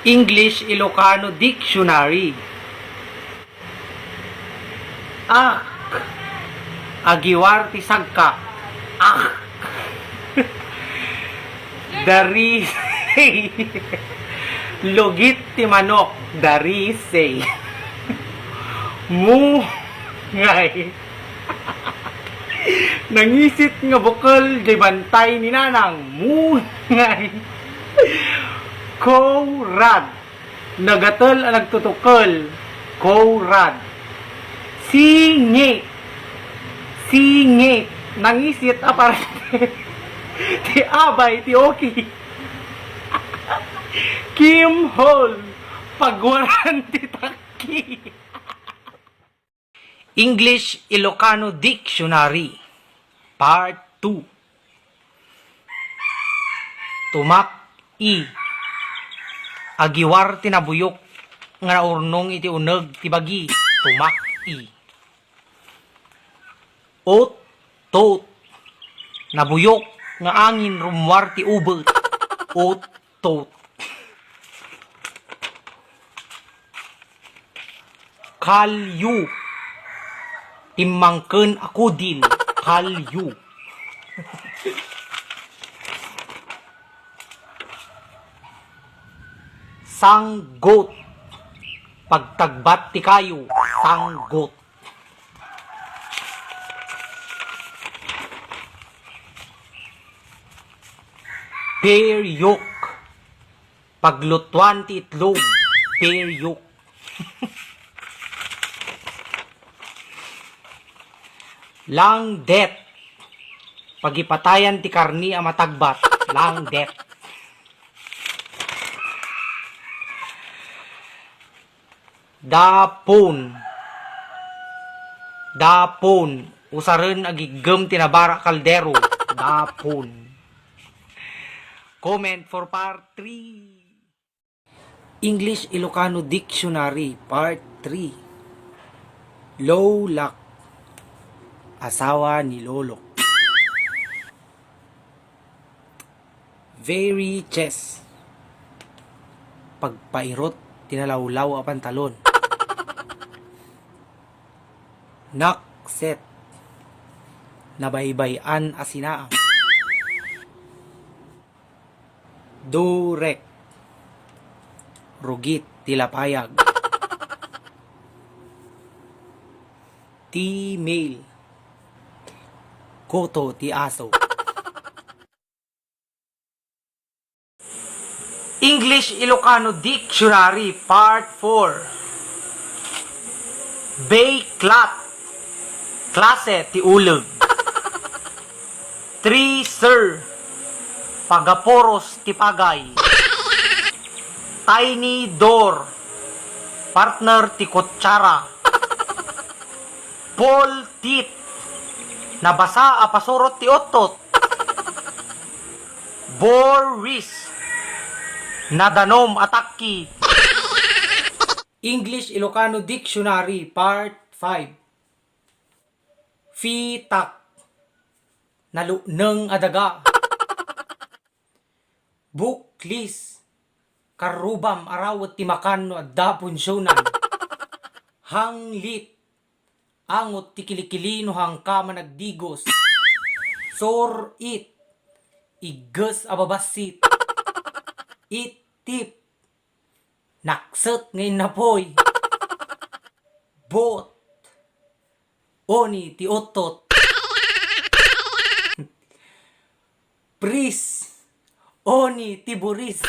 English Ilocano Dictionary. Agiwar ti sagka. Dari lugit ti manok. Dari say. Mu ngay. Nangisit nga bukal di bantay ni nanang. Mu ngay. Ko-rad. Nagatal ang nagtutukal. Ko-rad. Singit. Singit. Nangisit aparte. Ti abay, ti okay. Kim Hol. Pagwaran ti taki. English Ilocano Dictionary. Part 2. Tumak-i. Agiwar tinabuyok nga urnong iti uneg ti bagi. Tumak-i. Ot-tot. Nabuyok nga angin rumwar ti ubet. Ot-tot. Kalyu. Timmangken ako din. Kalyu. Sanggot. Pagtagbat ti kayo. Sanggot. Peryok. Paglutuan ti itlog. Peryok. Langdet. Pagipatayan ti karni a matagbat. Langdet. Dapon. Dapon. Usaren agigem tinabara kaldero. Dapon. Comment for part 3. English Ilocano Dictionary Part 3. Lolak. Asawa ni Lolo. Very chess. Pagpairot tinalawlaw a pantalon. Nakset. Nabaybayan a sinaang. Durek. Rugit tilapayag. T-mail. Koto ti aso. English Ilocano Dictionary Part 4. Bayklat. Klase ti uleg. Treaser. Pagaporos ti pagay. Tiny door. Partner ti kutsara. Paul tit. Nabasa a pasurot ti otot. Boris. Nadanom ataki. English Ilocano Dictionary Part 5. Fitak. Naluneng adaga. Buklis. Karubam arawat timakan no adda punsyonan. Hanglit. Angot ti kilikili no hangka managdigos. Sorit. Iges ababasit. Itip. Nakset ngayon napoy. Bot. Oni ti otot. Pris. Oni ti buris.